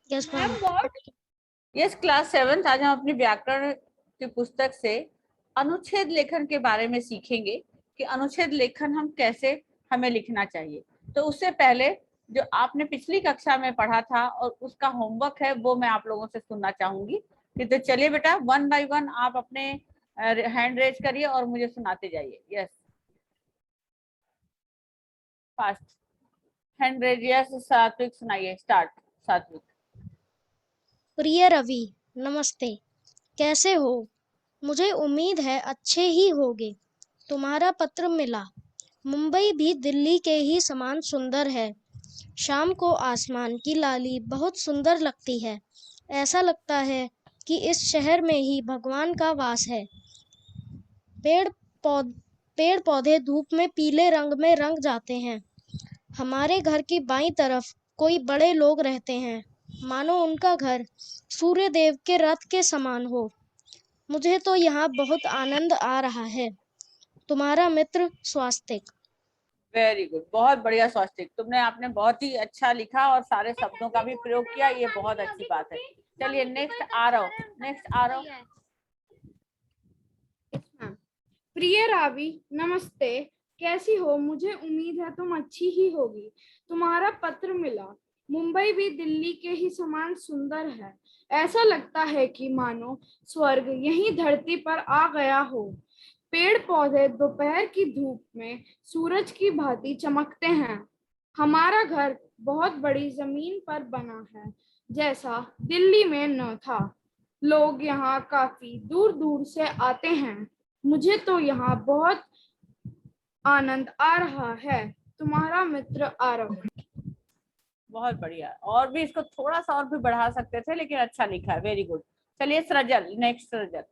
Yes ma'am. Yes class 7 आज हम अपनी व्याकरण की पुस्तक से अनुच्छेद लेखन के बारे में सीखेंगे कि अनुच्छेद लेखन हम कैसे हमें लिखना चाहिए। तो उससे पहले जो आपने पिछली कक्षा में पढ़ा था और उसका होमवर्क है वो मैं आप लोगों से सुनना चाहूंगी। तो चलिए बेटा, 1 बाय 1 आप अपने हैंड रेज करिए और मुझे सुनाते जाइए। Yes, fast hand raise. Yes Satvik, सुनाइए। स्टार्ट सात्विक। प्रिय रवि, नमस्ते। कैसे हो? मुझे उम्मीद है अच्छे ही होगे। तुम्हारा पत्र मिला। मुंबई भी दिल्ली के ही समान सुंदर है। शाम को आसमान की लाली बहुत सुंदर लगती है। ऐसा लगता है कि इस शहर में ही भगवान का वास है। पेड़ पेड़ पौधे धूप में पीले रंग में रंग जाते हैं। हमारे घर की बाईं तरफ कोई बड़े लोग रहते हैं, मानो उनका घर सूर्य देव के रथ के समान हो। मुझे तो यहाँ बहुत आनंद आ रहा है। तुम्हारा मित्र स्वास्तिक। वेरी गुड, बहुत बढ़िया स्वास्तिक। आपने बहुत ही अच्छा लिखा और सारे शब्दों का भी प्रयोग किया, ये बहुत अच्छी बात है। चलिए नेक्स्ट आ रहा हूँ। प्रिय रावी, नमस्ते। कैसी हो? मुझे उम्मीद है तुम अच्छी ही होगी। तुम्हारा पत्र मिला। मुंबई भी दिल्ली के ही समान सुंदर है। ऐसा लगता है कि मानो स्वर्ग यही धरती पर आ गया हो। पेड़ पौधे दोपहर की धूप में सूरज की भांति चमकते हैं। हमारा घर बहुत बड़ी जमीन पर बना है, जैसा दिल्ली में न था। लोग यहाँ काफी दूर दूर से आते हैं। मुझे तो यहाँ बहुत आनंद आ रहा है। तुम्हारा मित्र आरव। बहुत बढ़िया, और भी इसको थोड़ा सा और भी बढ़ा सकते थे, लेकिन अच्छा लिखा है। Very good. चलिए Srijal, next Srijal.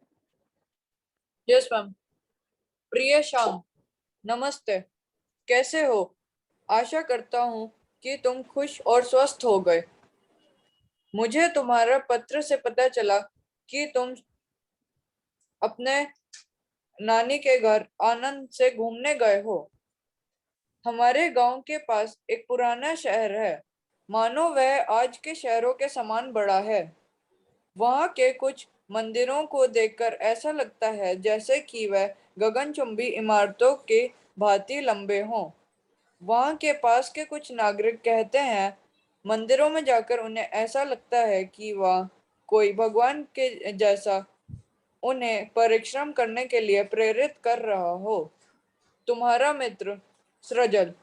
Yes ma'am. प्रिय शाम, नमस्ते। कैसे हो? आशा करता हूँ कि तुम खुश और स्वस्थ हो गए। मुझे तुम्हारा पत्र से पता चला कि तुम अपने नानी के घर आनंद से घूमने गए हो। हमारे गांव के पास एक पुराना शहर है, मानो वह आज के शहरों के समान बड़ा है। वहां के कुछ मंदिरों को देखकर ऐसा लगता है जैसे कि वह गगनचुंबी इमारतों के भांति लंबे हों। वहां के पास के कुछ नागरिक कहते हैं, मंदिरों में जाकर उन्हें ऐसा लगता है कि वह कोई भगवान के जैसा उन्हें परिश्रम करने के लिए प्रेरित कर रहा हो। तुम्हारा मित्र सृजल।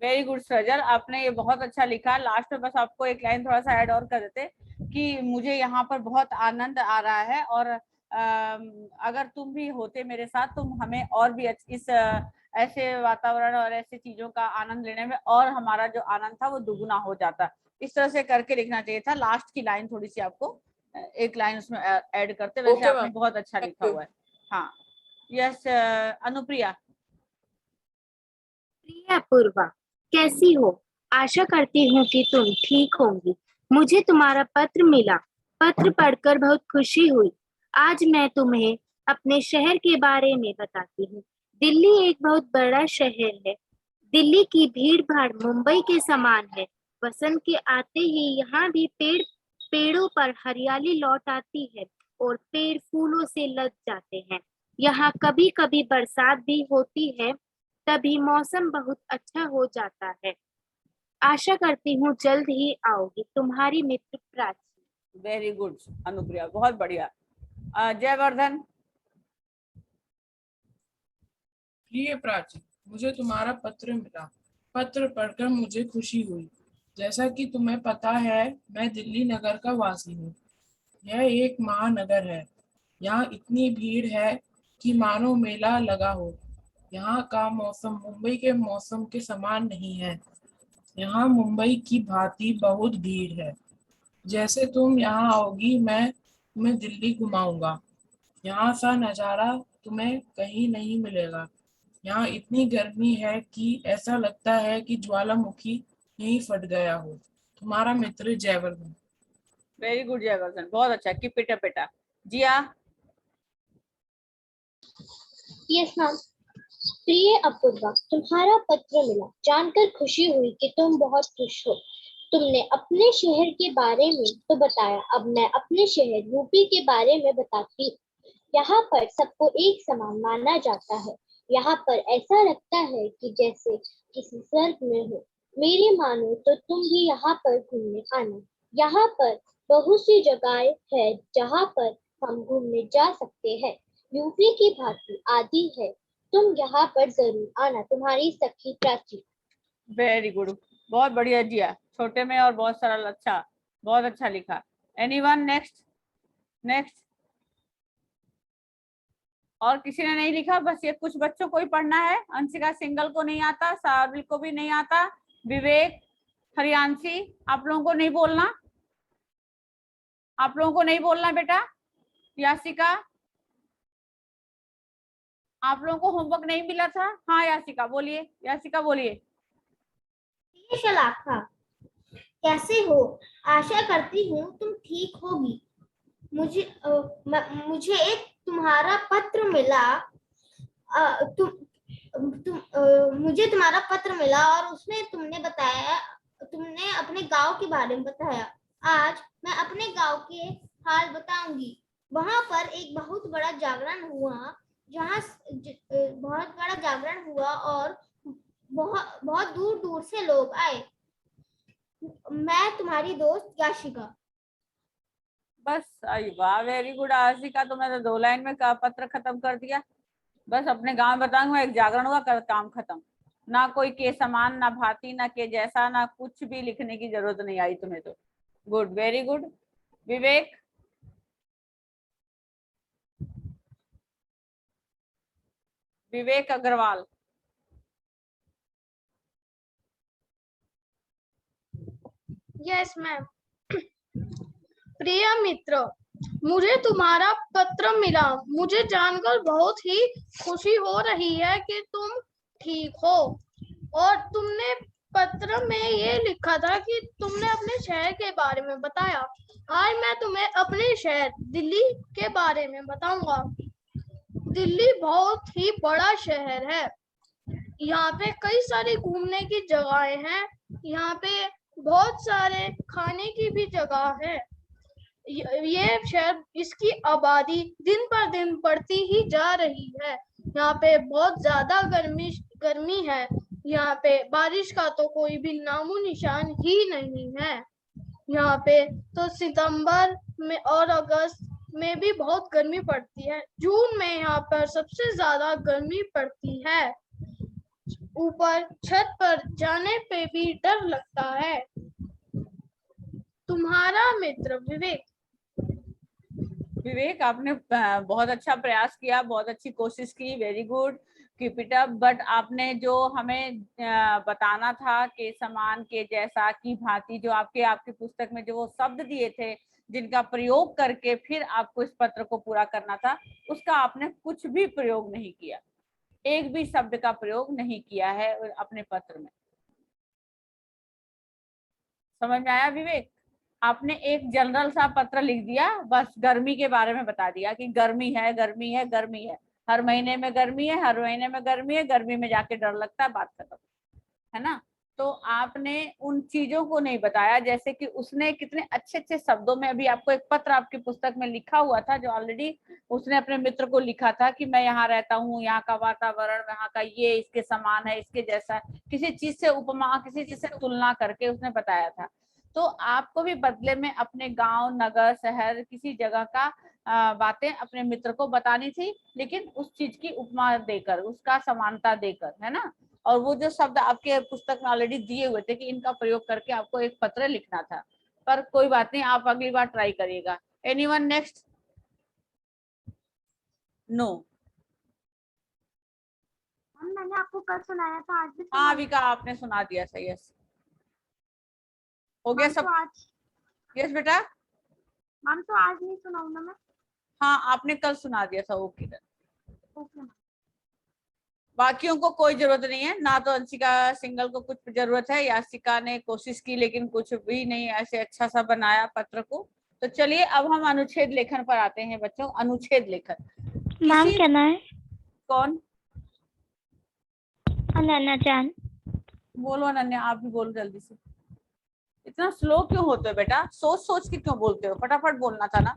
वेरी गुड सृजल, आपने ये बहुत अच्छा लिखा। लास्ट में बस आपको एक लाइन थोड़ा सा ऐड और कर देते कि मुझे यहाँ पर बहुत आनंद आ रहा है, और अगर तुम भी होते मेरे साथ, तुम हमें और भी इस ऐसे वातावरण और ऐसे चीजों का आनंद लेने में और हमारा जो आनंद था वो दुगुना हो जाता। इस तरह से करके लिखना चाहिए था। लास्ट की लाइन थोड़ी सी आपको एक लाइन उसमें ऐड करते। वैसे ओके आपने मैम, बहुत अच्छा थैंक लिखा यू। हुआ है। हाँ, यस अनुप्रिया। प्रिय अपूर्वा, कैसी हो? आशा करती हूँ कि तुम ठीक होंगी। मुझे तुम्हारा पत्र मिला। पत्र पढ़कर बहुत खुशी हुई। आज मैं तुम्हें अपने शहर के बारे में बताती हूँ। दिल्ली एक बहुत बड़ा शहर है। दिल्ली की भीड़ भाड़ मुंबई के समान है। बसंत के आते ही यहाँ भी पेड़ों पर हरियाली लौट आती है और पेड़ फूलों से लद जाते हैं। यहाँ कभी कभी बरसात भी होती है, तभी मौसम बहुत अच्छा हो जाता है। आशा करती हूँ जल्द ही आओगी। तुम्हारी मित्र प्राची। वेरी गुड अनुप्रिया, बहुत बढ़िया। जयवर्धन। प्रिय प्राची, मुझे तुम्हारा पत्र मिला। पत्र पढ़कर मुझे खुशी हुई। जैसा कि तुम्हें पता है, मैं दिल्ली नगर का वासी हूँ। यह एक महानगर है। यहाँ इतनी भीड़ है कि मानो मेला लगा हो। यहाँ का मौसम मुंबई के मौसम के समान नहीं है। यहाँ मुंबई की भांति बहुत भीड़ है। जैसे तुम यहाँ आओगी, मैं तुम्हें दिल्ली घुमाऊंगा। यहाँ सा नज़ारा तुम्हें कहीं नहीं मिलेगा। यहाँ इतनी गर्मी है कि ऐसा लगता है कि ज्वालामुखी यहीं फट गया हो। तुम्हारा मित्र जयवर्धन। वेरी गुड जयवर्धन, बहुत अच्छा। कीप इट अप बेटा। जिया। Yes ma'am. प्रिय अपूर्वा, तुम्हारा पत्र मिला। जानकर खुशी हुई कि तुम बहुत खुश हो। तुमने अपने शहर के बारे में तो बताया, अब मैं अपने शहर यूपी के बारे में बताती हूँ। यहाँ पर सबको एक समान माना जाता है। यहाँ पर ऐसा लगता है कि जैसे किसी स्वर्ग में हो। मेरी मानो तो तुम भी यहाँ पर घूमने आना। यहाँ पर बहुत सी जगहें हैं जहाँ पर हम घूमने जा सकते हैं। यूपी की भांति आदि है, तुम यहाँ पर जरूर आना। तुम्हारी सखी प्राची। वेरी गुड, बहुत बढ़िया जिया, छोटे में और बहुत सरल, अच्छा, बहुत अच्छा लिखा। Anyone next? नेक्स्ट और किसी ने नहीं लिखा? बस ये कुछ बच्चों को ही पढ़ना है। अंशिका सिंगल को नहीं आता, साबिल को भी नहीं आता, विवेक, हरियांशी, आप लोगों को नहीं बोलना, आप लोगों को नहीं बोलना बेटा। यासिका, आप लोगों को होमवर्क नहीं मिला था? हाँ यासिका बोलिए, यासिका बोलिए। शलाका, कैसे हो? आशा करती हूँ तुम ठीक होगी। मुझे एक तुम्हारा पत्र मिला। मुझे तुम्हारा पत्र मिला और उसमें तुमने बताया, तुमने अपने गांव के बारे में बताया। आज मैं अपने गांव के हाल बताऊंगी। वहां पर एक बहुत बड़ा जागरण हुआ, बहुत बड़ा जागरण हुआ और बहुत बहुत दूर दूर से लोग आए। मैं तुम्हारी दोस्त याशिका। बस, अरे वाह, वेरी गुड आशिका, तुमने तो 2 लाइन में पत्र खत्म कर दिया। बस अपने गांव में बताऊंगा, एक जागरण हुआ, कर काम खत्म। ना कोई के समान, ना भांति, ना के जैसा, ना कुछ भी लिखने की जरूरत नहीं आई तुम्हें तो। Good, very good. Vivek, Vivek Agarwal. Yes ma'am. प्रिय मित्र, मुझे तुम्हारा पत्र मिला। मुझे जानकर बहुत ही खुशी हो रही है कि तुम ठीक हो। और तुमने पत्र में ये लिखा था कि तुमने अपने शहर के बारे में बताया। आज मैं तुम्हें अपने शहर दिल्ली के बारे में बताऊंगा। दिल्ली बहुत ही बड़ा शहर है। यहाँ पे कई सारी घूमने की जगहें हैं। यहाँ पे बहुत सारे खाने की भी जगह है। ये शहर, इसकी आबादी दिन पर दिन बढ़ती ही जा रही है। यहाँ पे बहुत ज्यादा गर्मी है। यहाँ पे बारिश का तो कोई भी नामो निशान ही नहीं है। यहाँ पे तो सितंबर में और अगस्त में भी बहुत गर्मी पड़ती है। जून में यहाँ पर सबसे ज्यादा गर्मी पड़ती है। ऊपर छत पर जाने पे भी डर लगता है। तुम्हारा मित्र विवेक। विवेक, आपने बहुत अच्छा प्रयास किया, बहुत अच्छी कोशिश की, very good, keep it up. But आपने जो हमें बताना था कि समान, के जैसा, की भांति, जो आपके पुस्तक में जो वो शब्द दिए थे जिनका प्रयोग करके फिर आपको इस पत्र को पूरा करना था, उसका आपने कुछ भी प्रयोग नहीं किया। एक भी शब्द का प्रयोग नहीं किया है अपने पत्र में। समझ में आया विवेक? आपने एक जनरल सा पत्र लिख दिया, बस गर्मी के बारे में बता दिया कि गर्मी है, गर्मी है, गर्मी है, हर महीने में गर्मी है, हर महीने में गर्मी है, गर्मी में जाके डर लगता है, बात खत्म, है ना? तो आपने उन चीजों को नहीं बताया, जैसे कि उसने कितने अच्छे अच्छे शब्दों में, अभी आपको एक पत्र आपकी पुस्तक में लिखा हुआ था जो ऑलरेडी उसने अपने मित्र को लिखा था कि मैं यहाँ रहता हूँ, यहाँ का वातावरण, यहाँ का ये इसके समान है, इसके जैसा, किसी चीज से उपमा, किसी चीज से तुलना करके उसने बताया था। तो आपको भी बदले में अपने गांव, नगर, शहर, किसी जगह का बातें अपने मित्र को बतानी थी, लेकिन उस चीज की उपमा देकर, उसका समानता देकर, है ना? और वो जो शब्द आपके पुस्तक में ऑलरेडी दिए हुए थे कि इनका प्रयोग करके आपको एक पत्र लिखना था, पर कोई बात नहीं, आप अगली बार ट्राई करिएगा। Anyone next? नो। मैंने आपको कल सुनाया था, आज भी हाँ विका, आपने सुना दिया, सही है, हो गया सब? आज यस बेटा। मैम तो आज नहीं सुनाऊं ना मैं? हाँ, आपने कल सुना दिया था। Okay, okay. बाकियों को कोई जरूरत नहीं है, ना तो अंशिका सिंगल को कुछ जरूरत है। यासिका ने कोशिश की लेकिन कुछ भी नहीं ऐसे अच्छा सा बनाया पत्र को। तो चलिए अब हम अनुच्छेद लेखन पर आते हैं बच्चों। अनुच्छेद लेखन। नाम क्या ना है? कौन? अनन्या जान। बोलो अनन्या, आप भी बोलो जल्दी से, इतना स्लो क्यों होते हो बेटा? सोच सोच के क्यों बोलते हो? फटाफट बोलना था ना,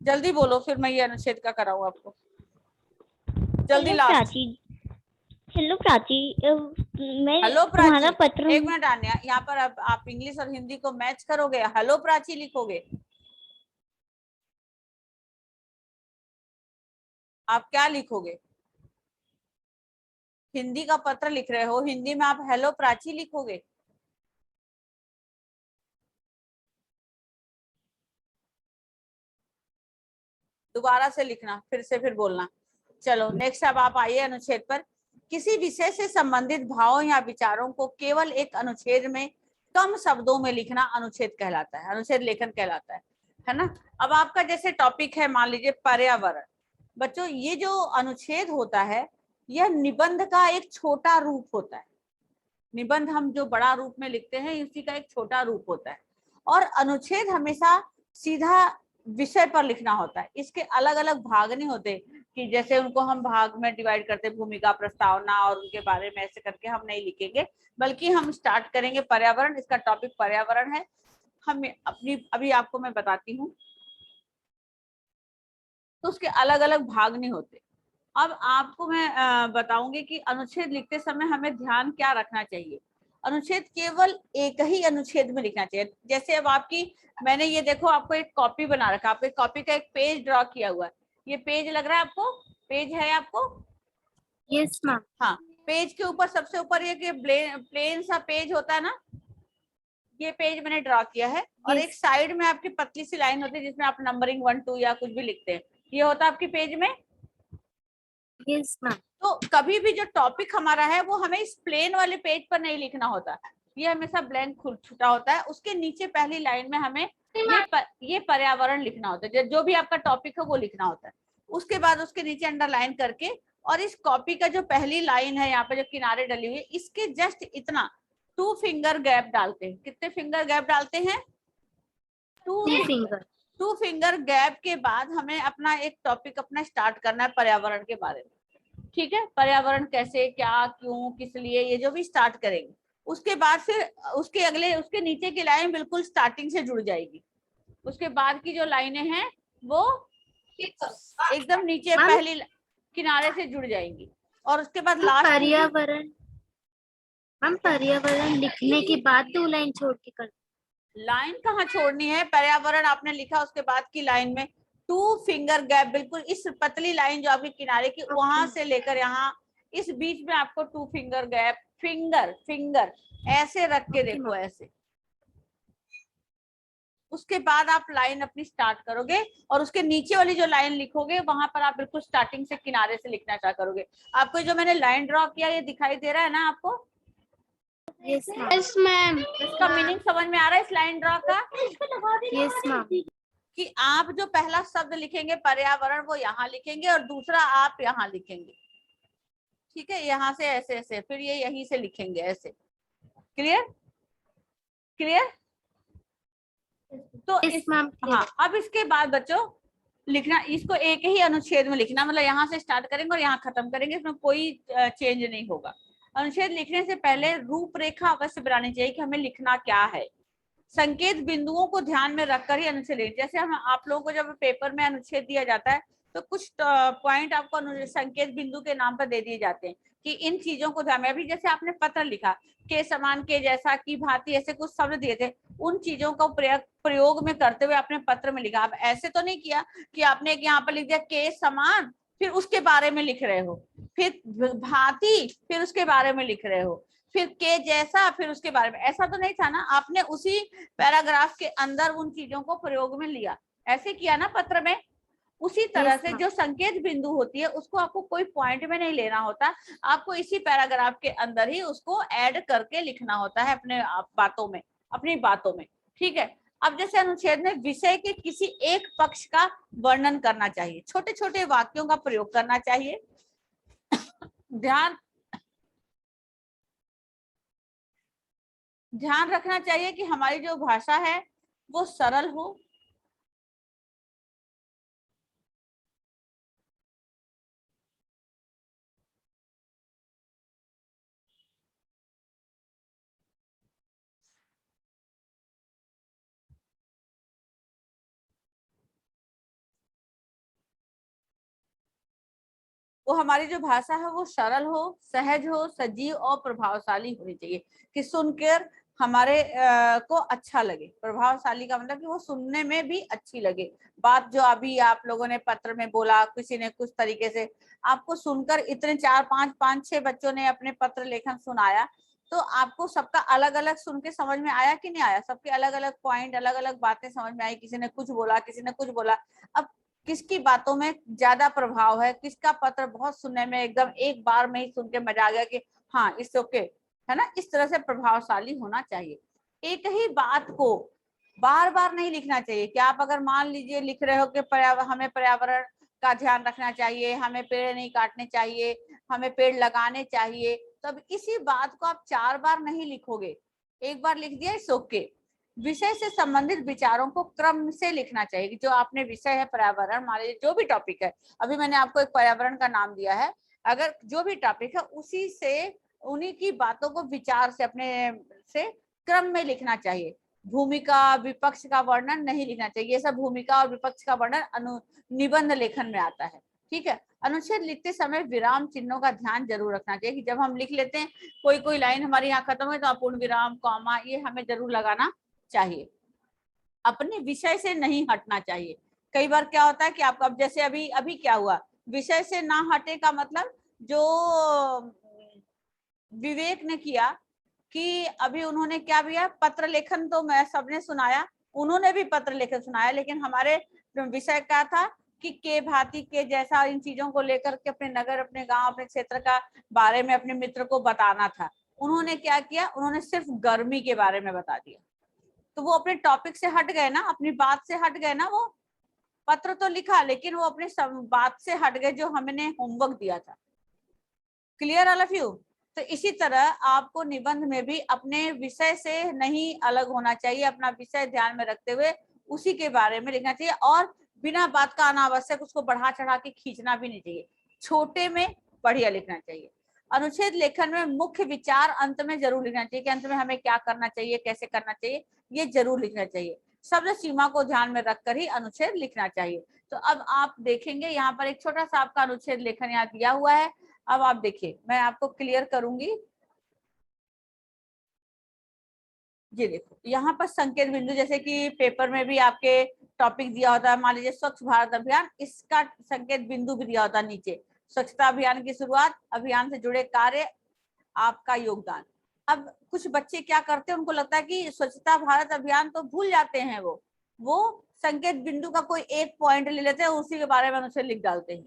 जल्दी बोलो, फिर मैं ये अनुच्छेद का कराऊं आपको। जल्दी लास्ट। हेलो प्राची, मैं हेलो तुम्हारा प्राची, पत्र। एक मिनट आन्या, यहाँ पर अब आप इंग्लिश और हिंदी को मैच करोगे, हेलो प्राची लिखोगे। आप क्या लिखोगे? हिंदी का पत्र लिख रहे हो, हिंदी में आप हेलो प्राची लिखोगे। दोबारा से लिखना, फिर से फिर बोलना। चलो नेक्स्ट, अब आप आइए अनुच्छेद पर। किसी विषय से संबंधित भावों या विचारों को केवल एक अनुच्छेद में कम शब्दों में लिखना अनुच्छेद कहलाता है, अनुच्छेद लेखन कहलाता है ना। अब आपका जैसे टॉपिक है, मान लीजिए पर्यावरण। बच्चों, ये जो अनुच्छेद होता है, यह निबंध का एक छोटा रूप होता है। निबंध हम जो बड़ा रूप में लिखते हैं, उसी का एक छोटा रूप होता है। और अनुच्छेद हमेशा सीधा विषय पर लिखना होता है, इसके अलग अलग भाग नहीं होते कि जैसे उनको हम भाग में डिवाइड करते, भूमिका, प्रस्तावना और उनके बारे में, ऐसे करके हम नहीं लिखेंगे। बल्कि हम स्टार्ट करेंगे पर्यावरण, इसका टॉपिक पर्यावरण है। हम अपनी अभी आपको मैं बताती हूँ, तो उसके अलग अलग भाग नहीं होते। अब आपको मैं बताऊंगी कि अनुच्छेद लिखते समय हमें ध्यान क्या रखना चाहिए। अनुच्छेद केवल एक ही अनुच्छेद में लिखना चाहिए। जैसे अब आपकी, मैंने ये देखो आपको एक कॉपी बना रखा, आपको कॉपी का एक पेज ड्रॉ किया हुआ है। ये पेज लग रहा है आपको? पेज है आपको? Yes ma'am. हाँ, पेज के ऊपर सबसे ऊपर ये कि प्लेन सा पेज होता है ना, ये पेज मैंने ड्रॉ किया है। और एक साइड में आपकी पतली सी लाइन होती है जिसमें आप नंबरिंग 1 2 या कुछ भी लिखते हैं, ये होता है आपके पेज में। Yes ma'am. तो कभी भी जो टॉपिक हमारा है वो हमें इस प्लेन वाले पेज पर नहीं लिखना होता, ये हमेशा ब्लैंक छुटा होता है। उसके नीचे पहली लाइन में हमें ये पर्यावरण लिखना होता है, जो भी आपका टॉपिक है वो लिखना होता है। उसके बाद उसके नीचे अंडरलाइन करके, और इस कॉपी का जो पहली लाइन है यहाँ पे जो किनारे डली हुई है, इसके जस्ट इतना 2 फिंगर गैप डालते हैं। कितने फिंगर गैप डालते हैं? 2 फिंगर। 2 फिंगर गैप के बाद हमें अपना एक टॉपिक अपना स्टार्ट करना है पर्यावरण के बारे में। ठीक है, पर्यावरण कैसे, क्या, क्यों, किस लिए, ये जो भी स्टार्ट करेंगे। उसके बाद फिर उसके नीचे की लाइन बिल्कुल स्टार्टिंग से जुड़ जाएगी। उसके बाद की जो लाइनें हैं वो एकदम नीचे पहली किनारे से जुड़ जाएंगी। और उसके बाद लास्ट पर्यावरण, हम पर्यावरण लिखने के बाद 2 लाइन छोड़ के कर। लाइन कहाँ छोड़नी है? पर्यावरण आपने लिखा, उसके बाद की लाइन में 2 फिंगर गैप, बिल्कुल इस पतली लाइन जो आपकी किनारे की, वहां से लेकर यहाँ इस बीच में आपको 2 फिंगर गैप, फिंगर ऐसे रख के देखो, ऐसे। उसके बाद आप लाइन अपनी स्टार्ट करोगे, और उसके नीचे वाली जो लाइन लिखोगे वहां पर आप बिल्कुल स्टार्टिंग से किनारे से लिखना स्टार्ट करोगे। आपको जो मैंने लाइन ड्रॉ किया, ये दिखाई दे रहा है ना आपको? Yes ma'am. इसका मीनिंग समझ में आ रहा है इस लाइन ड्रॉ का? Yes ma'am. कि आप जो पहला शब्द लिखेंगे पर्यावरण, वो यहाँ लिखेंगे और दूसरा आप यहाँ लिखेंगे। ठीक है, यहाँ से ऐसे ऐसे, फिर ये यहीं से लिखेंगे ऐसे। क्लियर? क्लियर? तो इस हाँ, अब इसके बाद बच्चों लिखना, इसको एक ही अनुच्छेद में लिखना, मतलब यहाँ से स्टार्ट करेंगे और यहाँ खत्म करेंगे, इसमें कोई चेंज नहीं होगा। अनुच्छेद लिखने से पहले रूपरेखा अवश्य बनानी चाहिए कि हमें लिखना क्या है। संकेत बिंदुओं को ध्यान में रखकर ही अनुच्छेद लिखें। जैसे हम आप लोगों को जब पेपर में अनुच्छेद दिया जाता है, तो कुछ पॉइंट आपको संकेत बिंदु के नाम पर दे दिए जाते हैं कि इन चीजों को ध्यान में। अभी जैसे आपने पत्र लिखा, के समान, के जैसा, की भांति, ऐसे कुछ शब्द दिए थे, उन चीजों का प्रयोग में करते हुए आपने पत्र में लिखा। अब ऐसे तो नहीं किया कि आपने यहाँ पर लिख दिया के समान, फिर उसके बारे में लिख रहे हो, फिर भांति, फिर उसके बारे में लिख रहे हो, फिर के जैसा, फिर उसके बारे में। ऐसा तो नहीं था ना, आपने उसी पैराग्राफ के अंदर उन चीजों को प्रयोग में लिया, ऐसे किया ना पत्र में। उसी तरह से जो संकेत बिंदु होती है उसको आपको कोई पॉइंट में नहीं लेना होता, आपको इसी पैराग्राफ के अंदर ही उसको ऐड करके लिखना होता है अपने बातों में, अपनी बातों में। ठीक है, अब जैसे अनुच्छेद में विषय के किसी एक पक्ष का वर्णन करना चाहिए, छोटे छोटे वाक्यों का प्रयोग करना चाहिए। ध्यान रखना चाहिए कि हमारी जो भाषा है वो सरल हो, वो हमारी जो भाषा है वो सरल हो, सहज हो, सजीव और प्रभावशाली होनी चाहिए, कि सुनकर हमारे को अच्छा लगे। प्रभावशाली का मतलब कि वो सुनने में भी अच्छी लगे। बात जो अभी आप लोगों ने पत्र में बोला, किसी ने कुछ तरीके से आपको सुनकर, इतने 4-5-5-6 बच्चों ने अपने पत्र लेखन सुनाया, तो आपको सबका अलग अलग सुन के समझ में आया कि नहीं आया? सबके अलग अलग पॉइंट, अलग अलग बातें समझ में आई। किसी ने कुछ बोला, किसी ने कुछ बोला। अब किसकी बातों में ज्यादा प्रभाव है, किसका पत्र बहुत सुनने में एकदम एक बार में ही सुन के मजा आ गया कि हाँ इट्स ओके, है ना? इस तरह से प्रभावशाली होना चाहिए। एक ही बात को बार बार नहीं लिखना चाहिए। कि आप अगर मान लीजिए लिख रहे हो कि हमें पर्यावरण का ध्यान रखना चाहिए, हमें पेड़ नहीं काटने चाहिए, हमें पेड़ लगाने चाहिए, तब इसी बात को आप 4 बार नहीं लिखोगे, एक बार लिख दिया इट्स ओके। विषय से संबंधित विचारों को क्रम से लिखना चाहिए। जो आपने विषय है पर्यावरण, मान लीजिए जो भी टॉपिक है, अभी मैंने आपको एक पर्यावरण का नाम दिया है, अगर जो भी टॉपिक है उसी से उन्हीं की बातों को विचार से अपने से क्रम में लिखना चाहिए। भूमिका विपक्ष का वर्णन नहीं लिखना चाहिए। ये सब भूमिका और विपक्ष का वर्णन निबंध लेखन में आता है। ठीक है। अनुच्छेद लिखते समय विराम चिन्हों का ध्यान जरूर रखना चाहिए कि जब हम लिख लेते हैं कोई लाइन हमारी यहाँ खत्म है तो पूर्ण विराम, कॉमा, ये हमें जरूर लगाना चाहिए। अपने विषय से नहीं हटना चाहिए। कई बार क्या होता है कि आपको, अब जैसे अभी क्या हुआ, विषय से ना हटे का मतलब जो विवेक ने किया कि अभी उन्होंने क्या किया, पत्र लेखन तो मैं सबने सुनाया, उन्होंने भी पत्र लेखन सुनाया, लेकिन हमारे विषय क्या था कि के भांति के जैसा इन चीजों को लेकर के अपने नगर, अपने गांव, अपने क्षेत्र का बारे में अपने मित्र को बताना था। उन्होंने क्या किया, उन्होंने सिर्फ गर्मी के बारे में बता दिया। तो वो अपने टॉपिक से हट गए ना, अपनी बात से हट गए ना। वो पत्र तो लिखा लेकिन वो अपने बात से हट गए जो हमने होमवर्क दिया था। Clear all of you? तो इसी तरह आपको निबंध में भी अपने विषय से नहीं अलग होना चाहिए, अपना विषय ध्यान में रखते हुए उसी के बारे में लिखना चाहिए, और बिना बात का अनावश्यक उसको बढ़ा चढ़ा के खींचना भी नहीं चाहिए। छोटे में बढ़िया लिखना चाहिए। अनुच्छेद लेखन में मुख्य विचार अंत में जरूर लिखना चाहिए कि अंत में हमें क्या करना चाहिए, कैसे करना चाहिए, ये जरूर लिखना चाहिए। शब्द सीमा को ध्यान में रखकर ही अनुच्छेद लिखना चाहिए। तो अब आप देखेंगे यहाँ पर एक छोटा सा आपका अनुच्छेद लेखन यहाँ दिया हुआ है। अब आप देखिए, मैं आपको क्लियर करूंगी। ये देखो यहाँ पर संकेत बिंदु, जैसे कि पेपर में भी आपके टॉपिक दिया होता है, मान लीजिए स्वच्छ भारत अभियान, इसका संकेत बिंदु भी दिया होता है नीचे। स्वच्छता अभियान की शुरुआत, अभियान से जुड़े कार्य, आपका योगदान। अब कुछ बच्चे क्या करते हैं, उनको लगता है कि स्वच्छता भारत अभियान तो भूल जाते हैं, वो संकेत बिंदु का कोई एक पॉइंट ले लेते हैं, उसी के बारे में उसे लिख डालते हैं।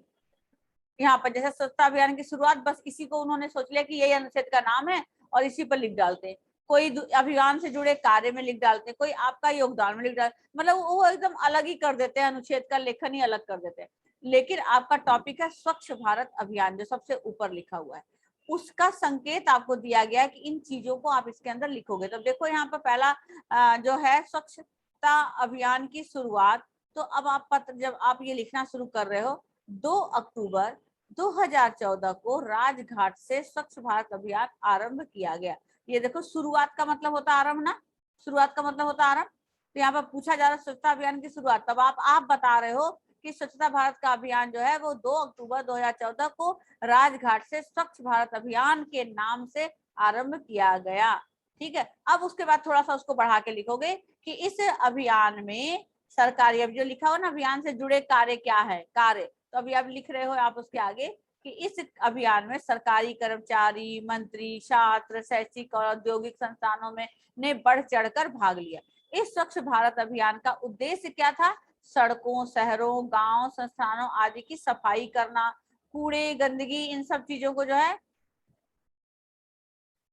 यहाँ पर जैसे स्वच्छता अभियान की शुरुआत, बस इसी को उन्होंने सोच लिया कि यही अनुच्छेद का नाम है और इसी पर लिख डालते हैं। कोई अभियान से जुड़े कार्य में लिख डालते हैं, कोई आपका योगदान में लिख डालते, मतलब वो एकदम अलग ही कर देते हैं, अनुच्छेद का लेखन ही अलग कर देते हैं। लेकिन आपका टॉपिक है स्वच्छ भारत अभियान, जो सबसे ऊपर लिखा हुआ है, उसका संकेत आपको दिया गया है कि इन चीजों को आप इसके अंदर लिखोगे। तो देखो यहाँ पर पहला जो है स्वच्छता अभियान की शुरुआत। तो अब आप पत्र जब आप ये लिखना शुरू कर रहे हो, 2 अक्टूबर 2014 को राजघाट से स्वच्छ भारत अभियान आरंभ किया गया। ये देखो, शुरुआत का मतलब होता आरंभ ना, शुरुआत का मतलब होता आरंभ। तो यहाँ पर पूछा जा रहा है स्वच्छता अभियान की शुरुआत, तब आप बता रहे हो कि स्वच्छता भारत का अभियान जो है वो 2 अक्टूबर 2014 को राजघाट से स्वच्छ भारत अभियान के नाम से आरंभ किया गया। ठीक है। अब उसके बाद थोड़ा सा उसको बढ़ा के लिखोगे कि इस अभियान में सरकारी, अब जो लिखा हुआ ना अभियान से जुड़े कार्य क्या है, कार्य, तो अभी आप लिख रहे हो आप उसके आगे कि इस अभियान में सरकारी कर्मचारी, मंत्री, छात्र, शैक्षिक और औद्योगिक संस्थानों में ने बढ़ चढ़कर भाग लिया। इस स्वच्छ भारत अभियान का उद्देश्य क्या था? सड़कों, शहरों, गांव, संस्थानों आदि की सफाई करना, कूड़े, गंदगी, इन सब चीजों को जो है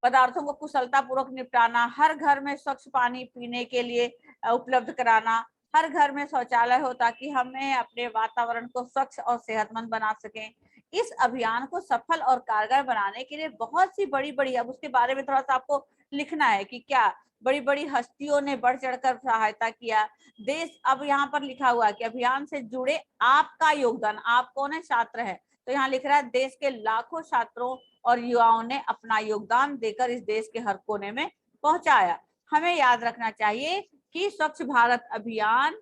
पदार्थों को कुशलता पूर्वक निपटाना, हर घर में स्वच्छ पानी पीने के लिए उपलब्ध कराना, हर घर में शौचालय हो ताकि हमें अपने वातावरण को स्वच्छ और सेहतमंद बना सकें। इस अभियान को सफल और कारगर बनाने के लिए बहुत सी बड़ी बड़ी, अब उसके बारे में थोड़ा सा आपको लिखना है कि क्या बड़ी बड़ी हस्तियों ने बढ़ चढ़कर सहायता किया। देश, अब यहाँ पर लिखा हुआ है कि अभियान से जुड़े आपका योगदान, आप कौन है? छात्र है, तो यहाँ लिख रहा है देश के लाखों छात्रों और युवाओं ने अपना योगदान देकर इस देश के हर कोने में पहुंचाया। हमें याद रखना चाहिए कि स्वच्छ भारत अभियान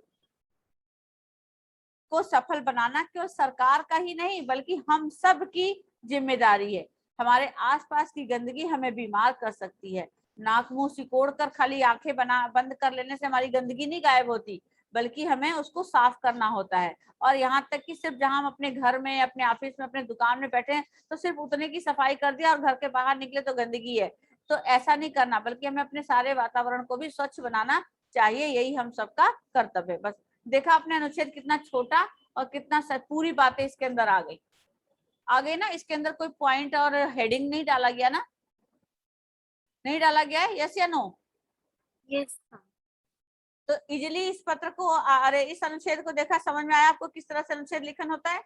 को सफल बनाना केवल सरकार का ही नहीं बल्कि हम सब की जिम्मेदारी है। हमारे आसपास की गंदगी हमें बीमार कर सकती है। नाक मुंह सिकोड़ कर खाली आंखें बंद कर लेने से हमारी गंदगी नहीं गायब होती, बल्कि हमें उसको साफ करना होता है। और यहाँ तक कि सिर्फ जहां हम अपने घर में, अपने ऑफिस में, अपने दुकान में बैठे हैं तो सिर्फ उतने की सफाई कर दिया और घर के बाहर निकले तो गंदगी है, तो ऐसा नहीं करना, बल्कि हमें अपने सारे वातावरण को भी स्वच्छ बनाना चाहिए। यही हम सबका कर्तव्य है। बस देखा आपने अनुच्छेद कितना छोटा और कितना पूरी बातें इसके अंदर आ गई ना। इसके अंदर कोई पॉइंट और हेडिंग नहीं डाला गया ना, नहीं डाला गया है, यस या नो? यस। तो इजिली इस पत्र को, अरे इस अनुच्छेद को देखा, समझ में आया आपको किस तरह से अनुच्छेद लिखन होता है?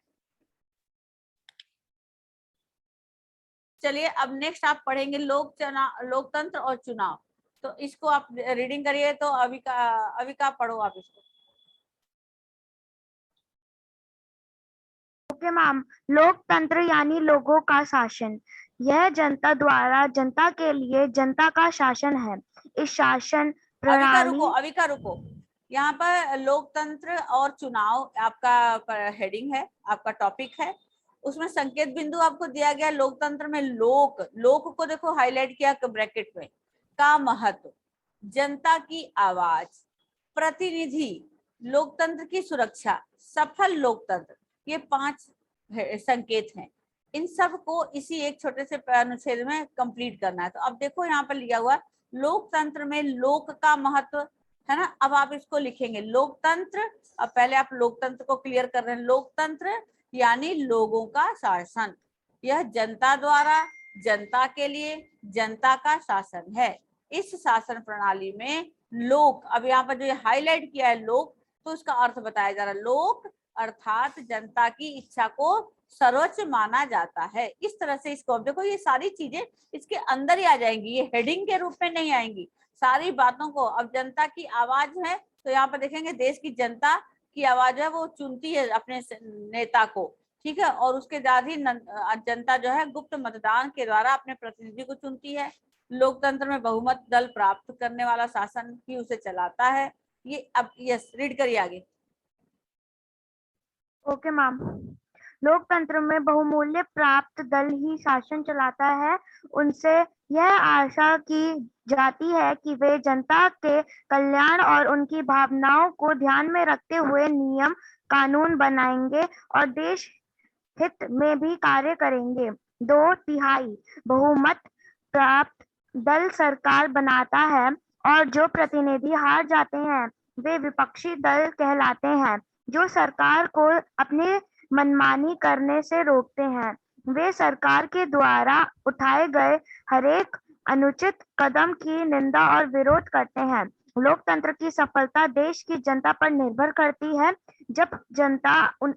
चलिए अब नेक्स्ट आप पढ़ेंगे लोकतंत्र और चुनाव। तो इसको आप रीडिंग करिए। तो अविका पढ़ो आप इसको। Okay ma'am. लोकतंत्र यानी लोगों का शासन। यह जनता द्वारा जनता के लिए जनता का शासन है। इस शासन प्रणाली अविका रुको। यहाँ पर लोकतंत्र और चुनाव आपका हेडिंग है, आपका टॉपिक है। उसमें संकेत बिंदु आपको दिया गया। लोकतंत्र में लोक को देखो हाईलाइट किया ब्रैकेट में, का महत्व, जनता की आवाज, प्रतिनिधि, लोकतंत्र की सुरक्षा, सफल लोकतंत्र, ये 5 संकेत हैं। इन सब को इसी एक छोटे से अनुच्छेद में कंप्लीट करना है। तो अब देखो यहाँ पर लिया हुआ लोकतंत्र में लोक का महत्व है ना। अब आप इसको लिखेंगे लोकतंत्र। अब पहले आप लोकतंत्र को क्लियर कर रहे हैं। लोकतंत्र यानी लोगों का शासन। यह जनता द्वारा जनता के लिए जनता का शासन है। इस शासन प्रणाली में लोक, अब यहाँ पर जो हाईलाइट किया है लोक, तो उसका अर्थ बताया जा रहा है। लोक अर्थात जनता की इच्छा को सर्वोच्च माना जाता है। इस तरह से इसको अब देखो, ये सारी चीजें इसके अंदर ही आ जाएंगी, ये हेडिंग के रूप में नहीं आएंगी। सारी बातों को, अब जनता की आवाज है तो यहाँ पर देखेंगे देश की जनता की आवाज है, वो चुनती है अपने नेता को, ठीक है। और उसके बाद ही जनता जो है गुप्त मतदान के द्वारा अपने प्रतिनिधि को चुनती है। लोकतंत्र में बहुमत दल प्राप्त करने वाला शासन ही उसे चलाता है। ये अब यस रीड करिए आगे। Okay ma'am. लोकतंत्र में बहुमूल्य प्राप्त दल ही शासन चलाता है। उनसे यह आशा की जाती है कि वे जनता के कल्याण और उनकी भावनाओं को ध्यान में रखते हुए नियम कानून बनाएंगे और देश हित में भी कार्य करेंगे। 2/3 बहुमत प्राप्त दल सरकार बनाता है और जो प्रतिनिधि हार जाते हैं वे विपक्षी दल कहलाते हैं, जो सरकार को अपनी मनमानी करने से रोकते हैं। वे सरकार के द्वारा उठाए गए हरेक अनुचित कदम की निंदा और विरोध करते हैं। लोकतंत्र की सफलता देश की जनता पर निर्भर करती है। जब जनता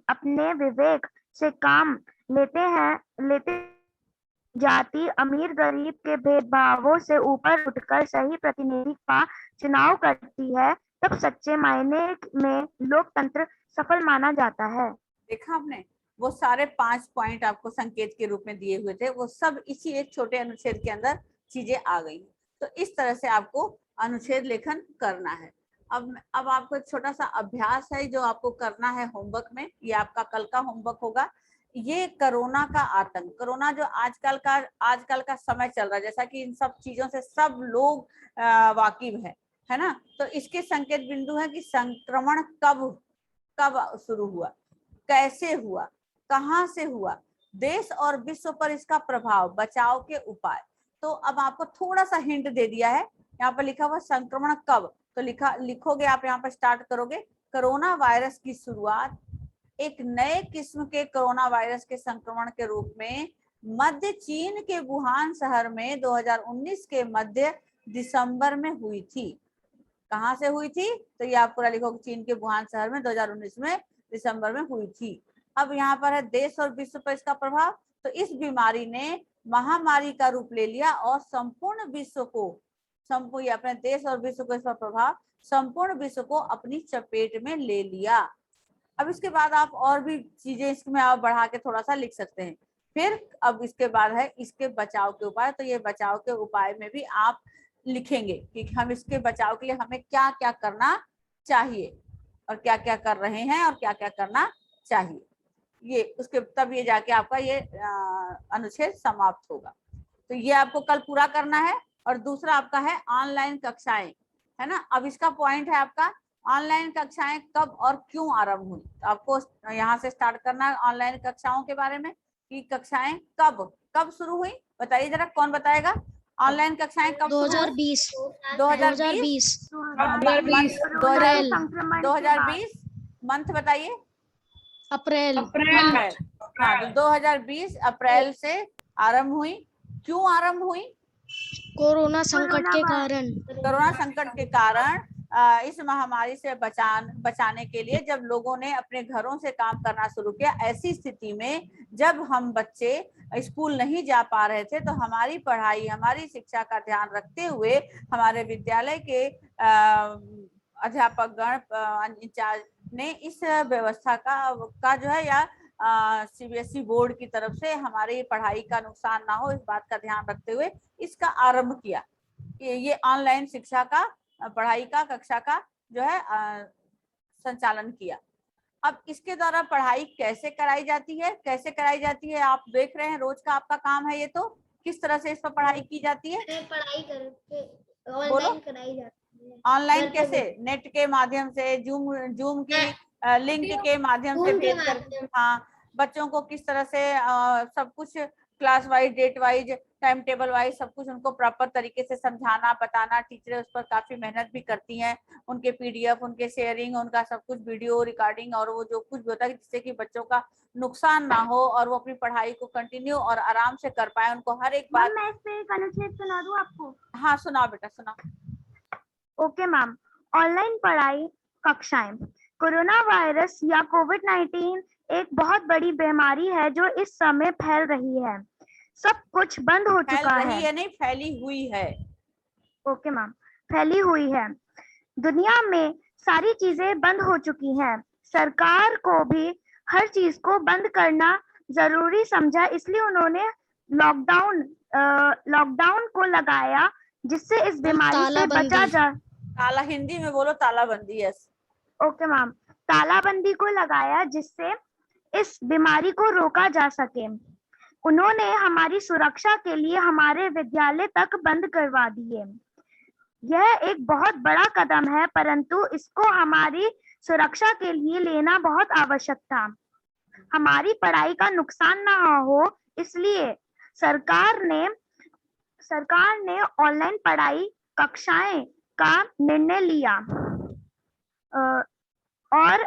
अपने विवेक से काम लेते जाति अमीर गरीब के भेदभावों से ऊपर उठकर सही प्रतिनिधि का चुनाव करती है, तब सच्चे मायने में लोकतंत्र सफल माना जाता है। देखा आपने, वो सारे 5 पॉइंट आपको संकेत के रूप में दिए हुए थे, वो सब इसी एक छोटे अनुच्छेद के अंदर चीजें आ गई। तो इस तरह से आपको अनुच्छेद लेखन करना है। अब आपको एक छोटा सा अभ्यास है जो आपको करना है होमवर्क में, ये आपका कल का होमवर्क होगा। ये कोरोना का आतंक, कोरोना जो आजकल का समय चल रहा है, जैसा कि इन सब चीजों से सब लोग वाकिफ है ना। तो इसके संकेत बिंदु है कि संक्रमण कब शुरू हुआ, कैसे हुआ, कहाँ से हुआ, देश और विश्व पर इसका प्रभाव, बचाव के उपाय। तो अब आपको थोड़ा सा हिंट दे दिया है, यहाँ पर लिखा हुआ संक्रमण कब, तो लिखोगे आप, यहाँ पर स्टार्ट करोगे। कोरोना वायरस की शुरुआत एक नए किस्म के कोरोना वायरस के संक्रमण के रूप में मध्य चीन के वुहान शहर में 2019 के मध्य दिसंबर में हुई थी। कहाँ से हुई थी, तो ये आप पूरा लिखोगे, चीन के वुहान शहर में 2019 में दिसंबर में हुई थी। अब यहाँ पर है देश और विश्व पर इसका प्रभाव। तो इस बीमारी ने महामारी का रूप ले लिया और संपूर्ण विश्व को, अपने देश और विश्व को इसका प्रभाव संपूर्ण विश्व को अपनी चपेट में ले लिया। अब इसके बाद आप और भी चीजें इसमें आप बढ़ा के थोड़ा सा लिख सकते हैं। फिर अब इसके बाद है इसके बचाव के उपाय। तो ये बचाव के उपाय में भी आप लिखेंगे कि हम इसके बचाव के लिए हमें क्या क्या करना चाहिए। और क्या क्या कर रहे हैं और क्या क्या करना चाहिए, ये उसके तब ये जाके आपका ये अनुच्छेद समाप्त होगा। तो ये आपको कल पूरा करना है। और दूसरा आपका है ऑनलाइन कक्षाएं, है ना। अब इसका पॉइंट है आपका ऑनलाइन कक्षाएं कब और क्यों आरंभ हुई। तो आपको यहाँ से स्टार्ट करना है ऑनलाइन कक्षाओं के बारे में कि कक्षाएं कब कब शुरू हुई। बताइए जरा, कौन बताएगा ऑनलाइन कक्षाएं कब शुरू हुई? 2020 2020 अप्रैल 2020 मंथ बताइए। अप्रैल अप्रैल। हाँ, तो 2020 अप्रैल से आरंभ हुई। क्यों आरंभ हुई? कोरोना संकट के कारण। कोरोना संकट के कारण इस महामारी से बचाने के लिए जब लोगों ने अपने घरों से काम करना शुरू किया, ऐसी स्थिति में जब हम बच्चे स्कूल नहीं जा पा रहे थे, तो हमारी पढ़ाई, हमारी शिक्षा का ध्यान रखते हुए हमारे विद्यालय के अध्यापक गण इंचार्ज ने इस व्यवस्था का जो है या सीबीएसई बोर्ड की तरफ से हमारी पढ़ाई का नुकसान ना हो, इस बात का ध्यान रखते हुए इसका आरंभ किया कि ये ऑनलाइन शिक्षा का, पढ़ाई का, कक्षा का जो है संचालन किया। अब इसके द्वारा पढ़ाई कैसे कराई जाती है, कैसे कराई जाती है आप देख रहे हैं, रोज का आपका काम है ये। तो किस तरह से इस पर पढ़ाई की जाती है? पढ़ाई करके बोलो। ऑनलाइन कराई जाती है। ऑनलाइन कैसे? नेट के माध्यम से, जूम की लिंक के माध्यम से भेज कर, हाँ, बच्चों को किस तरह से सब कुछ class wise, date wise, time table wise सब कुछ उनको प्रॉपर तरीके से समझाना, बताना। टीचरें उस पर काफी मेहनत भी करती हैं, उनके पीडीएफ, उनके शेयरिंग, उनका सब कुछ वीडियो रिकॉर्डिंग और वो जो कुछ भी होता है, जिससे कि बच्चों का नुकसान ना हो और वो अपनी पढ़ाई को कंटिन्यू और आराम से कर पाए। उनको हर एक बात। मैं इस पे एक अनुच्छेद सुना दूं आपको? हाँ, सुनाओ बेटा, सुनाओ। Okay ma'am. ऑनलाइन पढ़ाई कक्षाएं। कोरोना वायरस या कोविड-19 एक बहुत बड़ी बीमारी है जो इस समय फैल रही है। सब कुछ बंद हो चुका है। फैल रही है नहीं, फैली हुई है। ओके मैम, फैली हुई है। दुनिया में सारी चीजें बंद हो चुकी हैं। सरकार को भी हर चीज को बंद करना जरूरी समझा, इसलिए उन्होंने लॉकडाउन को लगाया, जिससे इस बीमारी से बचा जा। ताला हिंदी में बोलो, तालाबंदी। यस। ओके मैम, तालाबंदी को लगाया जिससे इस बीमारी को रोका जा सके। उन्होंने हमारी सुरक्षा के लिए हमारे विद्यालय तक बंद करवा दिए। यह एक बहुत बड़ा कदम है, परंतु इसको हमारी सुरक्षा के लिए लेना बहुत आवश्यक था। हमारी पढ़ाई का नुकसान ना हो, इसलिए सरकार ने ऑनलाइन पढ़ाई कक्षाएं का निर्णय लिया और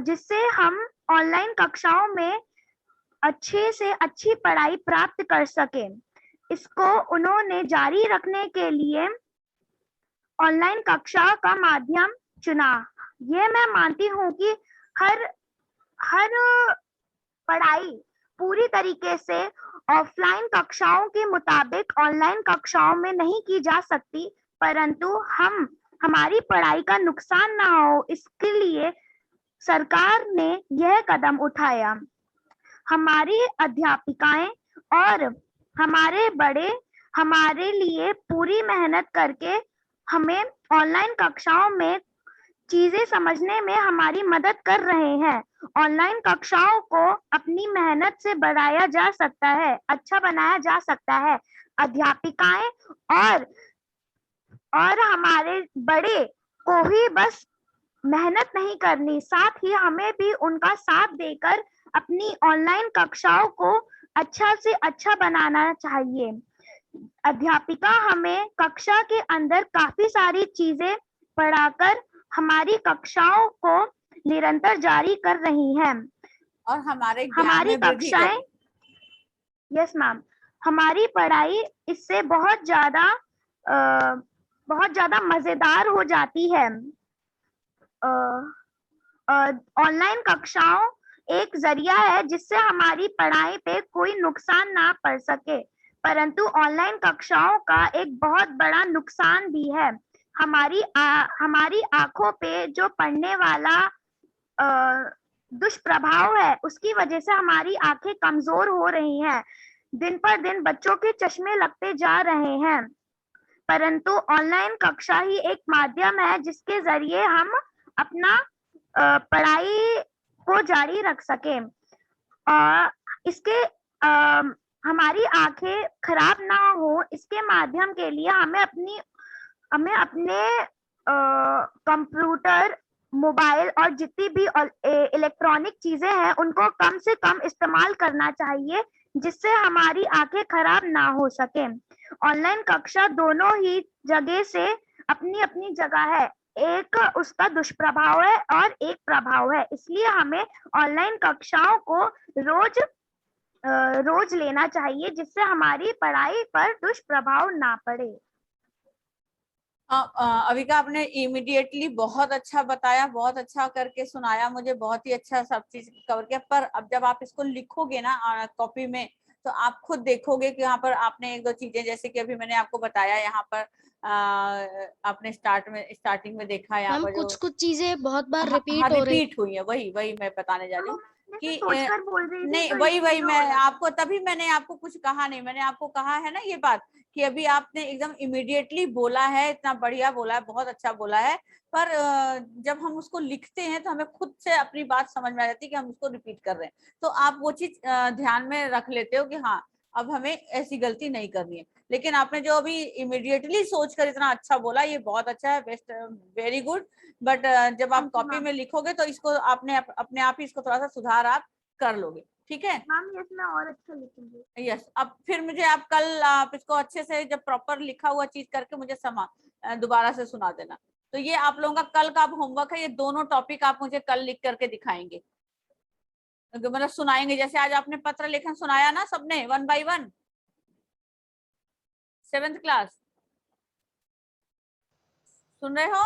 जिससे हम ऑनलाइन कक्षाओं में अच्छे से अच्छी पढ़ाई प्राप्त कर सके। इसको उन्होंने जारी रखने के लिए ऑनलाइन कक्षा का माध्यम चुना। ये मैं मानती हूँ कि हर पढ़ाई पूरी तरीके से ऑफलाइन कक्षाओं के मुताबिक ऑनलाइन कक्षाओं में नहीं की जा सकती, परंतु हमारी पढ़ाई का नुकसान ना हो, इसके लिए सरकार ने यह कदम उठाया। हमारी अध्यापिकाएं और हमारे बड़े हमारे लिए पूरी मेहनत करके हमें ऑनलाइन कक्षाओं में चीजें समझने में हमारी मदद कर रहे हैं। ऑनलाइन कक्षाओं को अपनी मेहनत से बढ़ाया जा सकता है, अच्छा बनाया जा सकता है। अध्यापिकाएं और हमारे बड़े को ही बस मेहनत नहीं करनी, साथ ही हमें भी उनका साथ देकर अपनी ऑनलाइन कक्षाओं को अच्छा से अच्छा बनाना चाहिए। अध्यापिका हमें कक्षा के अंदर काफी सारी चीजें पढ़ाकर हमारी कक्षाओं को निरंतर जारी कर रही हैं और हमारी कक्षाएं, यस मैम, हमारी पढ़ाई इससे बहुत ज्यादा मजेदार हो जाती है। ऑनलाइन कक्षाओं एक जरिया है जिससे हमारी पढ़ाई पे कोई नुकसान ना पड़ सके, परंतु ऑनलाइन कक्षाओं का एक बहुत बड़ा नुकसान भी है। हमारी आंखों पे जो पड़ने वाला दुष्प्रभाव है, उसकी वजह से हमारी आंखें कमजोर हो रही हैं। दिन पर दिन बच्चों के चश्मे लगते जा रहे हैं। परंतु ऑनलाइन कक्षा ही एक माध्यम है जिसके जरिए हम अपना पढ़ाई को जारी रख सकें। इसके हमारी आंखें खराब ना हो, इसके माध्यम के लिए हमें अपने कंप्यूटर, मोबाइल और जितनी भी इलेक्ट्रॉनिक चीजें हैं उनको कम से कम इस्तेमाल करना चाहिए, जिससे हमारी आंखें खराब ना हो सके। ऑनलाइन कक्षा दोनों ही जगह से अपनी अपनी जगह है, एक उसका दुष्प्रभाव है और एक प्रभाव है, इसलिए हमें ऑनलाइन कक्षाओं को रोज लेना चाहिए, जिससे हमारी पढ़ाई पर दुष्प्रभाव ना पड़े। अविका, आपने इमीडिएटली बहुत अच्छा बताया, बहुत अच्छा करके सुनाया मुझे, बहुत ही अच्छा सब चीज कवर किया। पर अब जब आप इसको लिखोगे ना कॉपी में, तो आप खुद देखोगे कि यहाँ पर आपने एक दो चीजें, जैसे कि अभी मैंने आपको बताया, यहाँ पर आपने स्टार्टिंग में देखा, यहाँ पर कुछ चीजें बहुत बार रिपीट रिपीट हुई है। वही मैं बताने जा रही हूँ कि नहीं, तो वही मैं आपको, तभी मैंने आपको कुछ कहा नहीं, मैंने आपको कहा है ना ये बात कि अभी आपने एकदम इमीडिएटली बोला है, इतना बढ़िया बोला है, बहुत अच्छा बोला है, पर जब हम उसको लिखते हैं तो हमें खुद से अपनी बात समझ में आ जाती है कि हम उसको रिपीट कर रहे हैं। तो आप वो चीज ध्यान में रख लेते हो कि हाँ, अब हमें ऐसी गलती नहीं करनी है। लेकिन आपने जो अभी इमीडिएटली सोचकर इतना अच्छा बोला, ये बहुत अच्छा है, बेस्ट, वेरी गुड। बट जब आप कॉपी में लिखोगे तो इसको आपने अपने आप ही इसको थोड़ा सा सुधार आप कर लोगे, ठीक है मैम? यस, मैं और अच्छा लिखूंगी। यस। अब फिर मुझे आप कल आप इसको अच्छे से जब प्रॉपर लिखा हुआ चीज करके मुझे दोबारा से सुना देना। तो ये आप लोगों का कल का होमवर्क है, ये दोनों टॉपिक आप मुझे कल लिख करके दिखाएंगे, मतलब सुनाएंगे। जैसे आज आपने पत्र लेखन सुनाया ना सबने, 1 by 1, 7th क्लास, सुन रहे हो?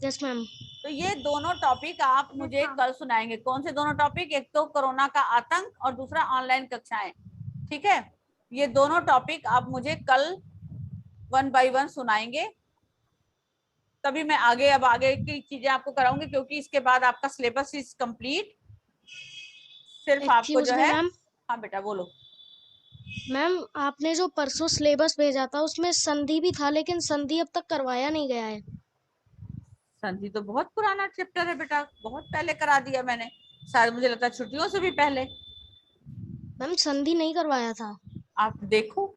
Yes ma'am. तो ये दोनों टॉपिक आप मुझे कल सुनाएंगे। कौन से दोनों टॉपिक? एक तो कोरोना का आतंक और दूसरा ऑनलाइन कक्षाएं, ठीक है। ये दोनों टॉपिक आप मुझे कल 1 by 1 सुनाएंगे, तभी मैं आगे की चीजें आपको कराऊंगी, क्योंकि इसके बाद आपका सिलेबस इज कंप्लीट। सिर्फ आपको जो है, हाँ बेटा बोलो। मैम, आपने जो परसों सिलेबस भेजा था उसमें संधि भी था, लेकिन संधि अब तक करवाया नहीं गया है। संधि तो बहुत पुराना चैप्टर है बेटा, बहुत पहले करा दिया मैंने, शायद मुझे लगता है छुट्टियों से भी पहले। मैम, संधि नहीं करवाया था। आप देखो,